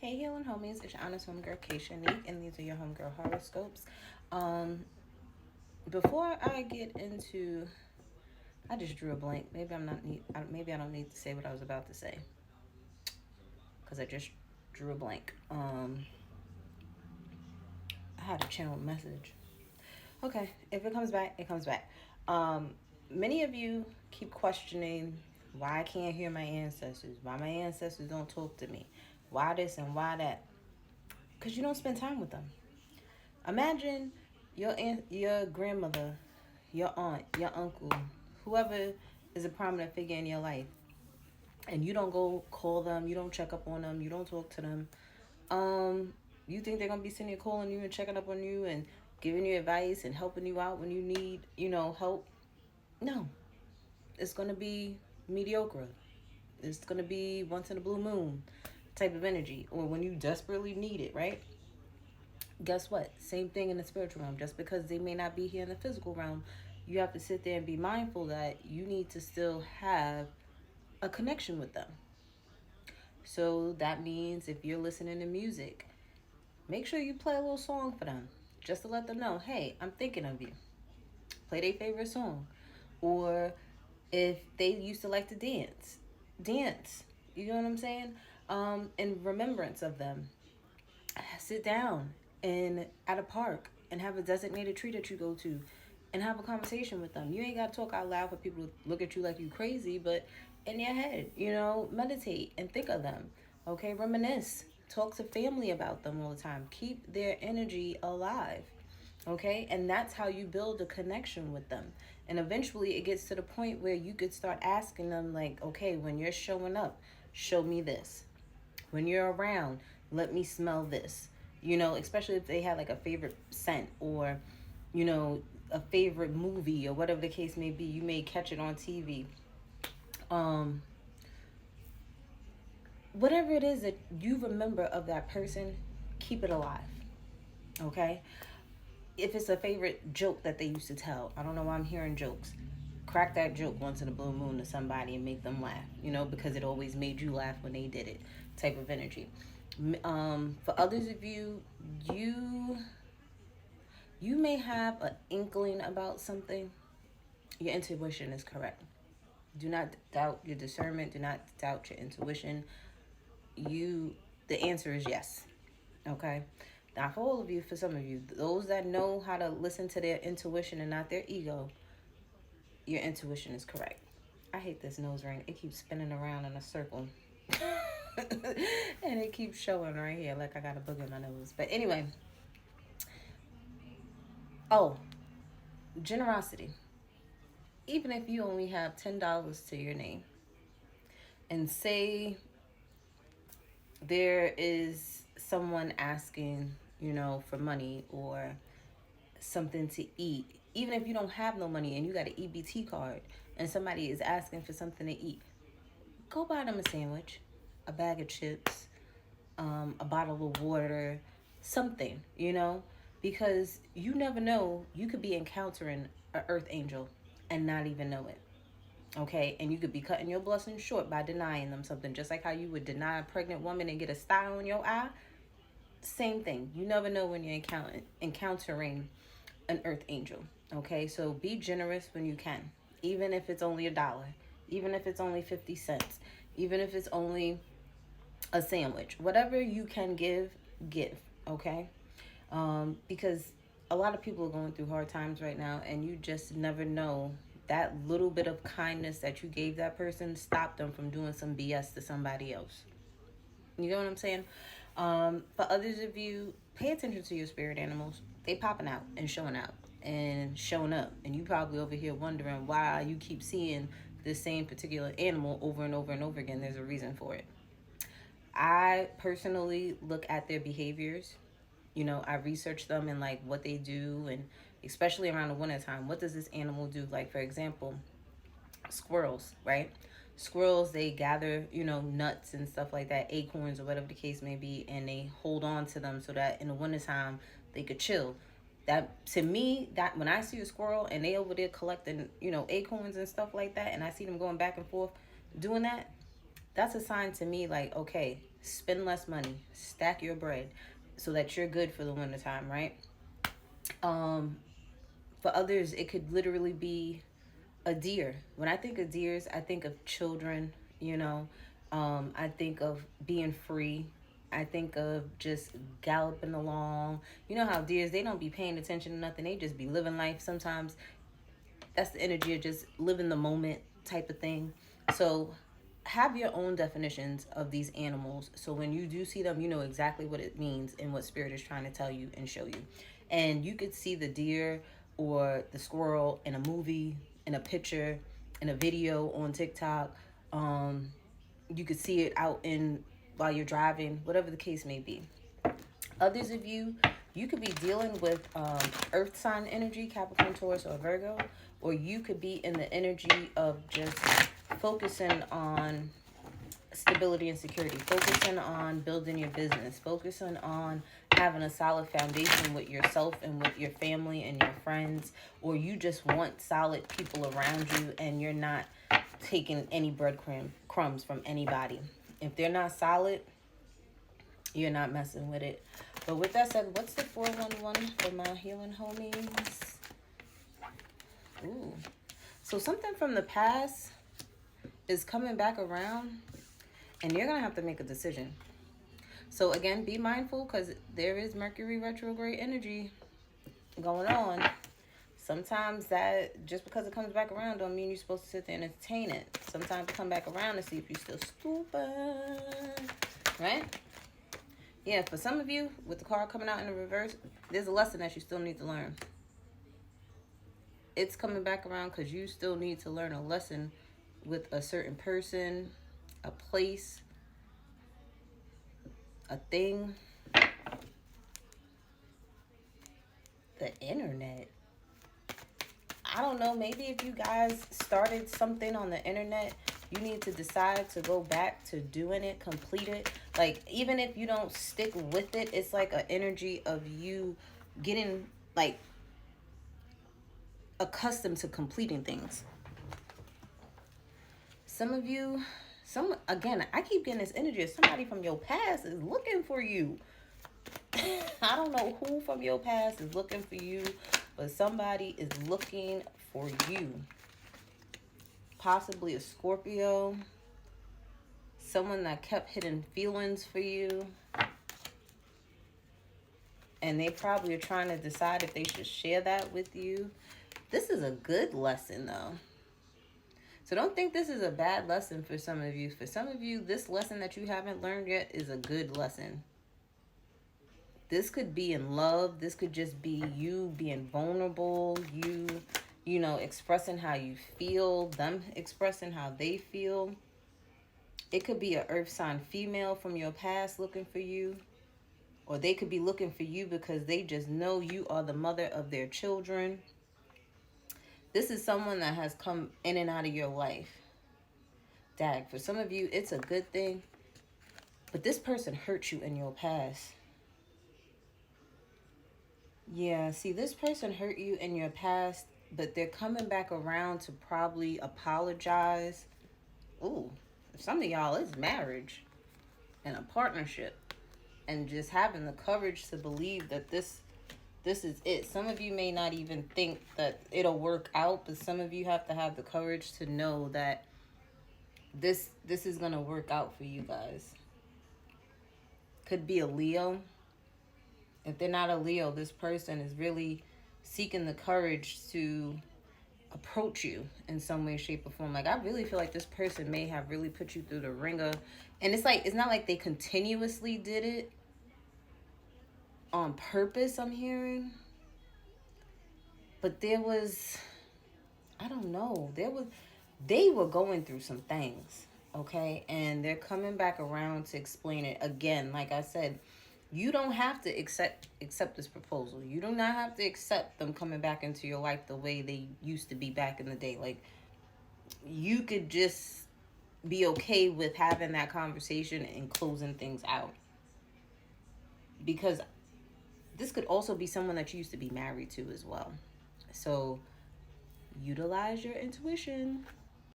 Hey, healing homies, it's your honest homegirl, 𝑇ℎ𝑒 𝐻𝑜𝑛𝑒𝑠𝑡 and these are your homegirl horoscopes. Um, Before I get into, I just drew a blank. Maybe I don't need to say what I was about to say because I just drew a blank. I had a channel message. Okay, if it comes back, it comes back. Many of you keep questioning why I can't hear my ancestors, why my ancestors don't talk to me, why this and why that, because you don't spend time with them. Imagine your grandmother, your aunt, your uncle, whoever is a prominent figure in your life, and you don't go call them, you don't check up on them, you don't talk to them. You think they're gonna be sitting here calling you and checking up on you and giving you advice and helping you out when you need, help? No, it's gonna be mediocre. It's gonna be once in a blue moon type of energy, or when you desperately need it, right? Guess what? Same thing in the spiritual realm. Just because they may not be here in the physical realm, you have to sit there and be mindful that you need to still have a connection with them. So that means if you're listening to music, make sure you play a little song for them just to let them know, hey, I'm thinking of you. Play their favorite song. Or if they used to like to dance, dance. You know what I'm saying? In remembrance of them, sit down and at a park and have a designated tree that you go to and have a conversation with them. You ain't got to talk out loud for people to look at you like you crazy, but in your head, meditate and think of them. Okay, reminisce. Talk to family about them all the time. Keep their energy alive. Okay, and that's how you build a connection with them. And eventually it gets to the point where you could start asking them, like, okay, when you're showing up, show me this. When you're around, let me smell this. Especially if they have like a favorite scent or, a favorite movie or whatever the case may be. You may catch it on TV. Um, Whatever it is that you remember of that person, keep it alive. Okay? If it's a favorite joke that they used to tell, I don't know why I'm hearing jokes. Crack that joke once in a blue moon to somebody and make them laugh, because it always made you laugh when they did it, type of energy. For others of you, you you may have an inkling about something. Your intuition is correct. Do not doubt your discernment. Do not doubt your intuition. The answer is yes. Okay. Not for all of you, for some of you. Those that know how to listen to their intuition and not their ego, your intuition is correct. I hate this nose ring. It keeps spinning around in a circle. And it keeps showing right here like I got a booger in my nose. But anyway, oh, generosity. Even if you only have $10 to your name, and say there is someone asking, for money or something to eat, even if you don't have no money and you got an EBT card and somebody is asking for something to eat, go buy them a sandwich, a bag of chips, a bottle of water, something, because you never know. You could be encountering an earth angel and not even know it. Okay, and you could be cutting your blessings short by denying them something, just like how you would deny a pregnant woman and get a sty on your eye. Same thing. You never know when you're encountering an earth angel. Okay, so be generous when you can, even if it's only $1, even if it's only 50 cents, even if it's only a sandwich. Whatever you can give. Okay, because a lot of people are going through hard times right now, and you just never know. That little bit of kindness that you gave that person stopped them from doing some BS to somebody else. You know what I'm saying? For others of you, pay attention to your spirit animals. They popping out and showing up. And you probably over here wondering why you keep seeing the same particular animal over and over and over again. There's a reason for it. I personally look at their behaviors. I research them and like what they do, and especially around the winter time, what does this animal do? Like, for example, squirrels, right? Squirrels, they gather, nuts and stuff like that, acorns or whatever the case may be, and they hold on to them so that in the wintertime they could chill. That, to me, that when I see a squirrel and they over there collecting, acorns and stuff like that, and I see them going back and forth doing that, that's a sign to me like, okay, spend less money, stack your bread so that you're good for the wintertime, right? Um, for others, it could literally be a deer. When I think of deers, I think of children, you know. I think of being free. I think of just galloping along. You know how deers, they don't be paying attention to nothing. They just be living life. Sometimes that's the energy of just living the moment type of thing. So have your own definitions of these animals. So when you do see them, you know exactly what it means and what spirit is trying to tell you and show you. And you could see the deer or the squirrel in a movie, in a picture, in a video on TikTok. Um, you could see it out in while you're driving, whatever the case may be. Others of you, you could be dealing with earth sign energy, Capricorn, Taurus, or Virgo, or you could be in the energy of just focusing on stability and security, focusing on building your business, focusing on having a solid foundation with yourself and with your family and your friends, or you just want solid people around you and you're not taking any breadcrumbs from anybody. If they're not solid, you're not messing with it. But with that said, what's the 411 for my healing homies? Ooh. So something from the past is coming back around and you're going to have to make a decision. So again, be mindful because there is Mercury retrograde energy going on. Sometimes that, just because it comes back around don't mean you're supposed to sit there and entertain it. Sometimes it come back around to see if you're still stupid. Right? Yeah, for some of you, with the card coming out in the reverse, there's a lesson that you still need to learn. It's coming back around because you still need to learn a lesson with a certain person, a place, a thing. The internet. I don't know, maybe if you guys started something on the internet, you need to decide to go back to doing it, complete it. Like, even if you don't stick with it, it's like an energy of you getting, like, accustomed to completing things. Some of you, again, I keep getting this energy of somebody from your past is looking for you. I don't know who from your past is looking for you, but somebody is looking for you. Possibly a Scorpio, someone that kept hidden feelings for you, and they probably are trying to decide if they should share that with you. This is a good lesson, though. So don't think this is a bad lesson for some of you. For some of you, this lesson that you haven't learned yet is a good lesson. This could be in love. This could just be you being vulnerable, you know, expressing how you feel, them expressing how they feel. It could be an earth sign female from your past looking for you. Or they could be looking for you because they just know you are the mother of their children. This is someone that has come in and out of your life. Dag, for some of you, it's a good thing. But this person hurt you in your past. Yeah, see, this person hurt you in your past, but they're coming back around to probably apologize. Ooh, for some of y'all, it's marriage and a partnership. And just having the courage to believe that this is it. Some of you may not even think that it'll work out, but some of you have to have the courage to know that this is going to work out for you guys. Could be a Leo. If they're not a Leo, this person is really seeking the courage to approach you in some way, shape, or form. Like, I really feel like this person may have really put you through the ringer. And it's like, it's not like they continuously did it on purpose, I'm hearing. But there was, I don't know, they were going through some things, okay? And they're coming back around to explain it. Again, like I said, you don't have to accept this proposal. You do not have to accept them coming back into your life the way they used to be back in the day. Like, you could just be okay with having that conversation and closing things out. Because this could also be someone that you used to be married to as well. So utilize your intuition.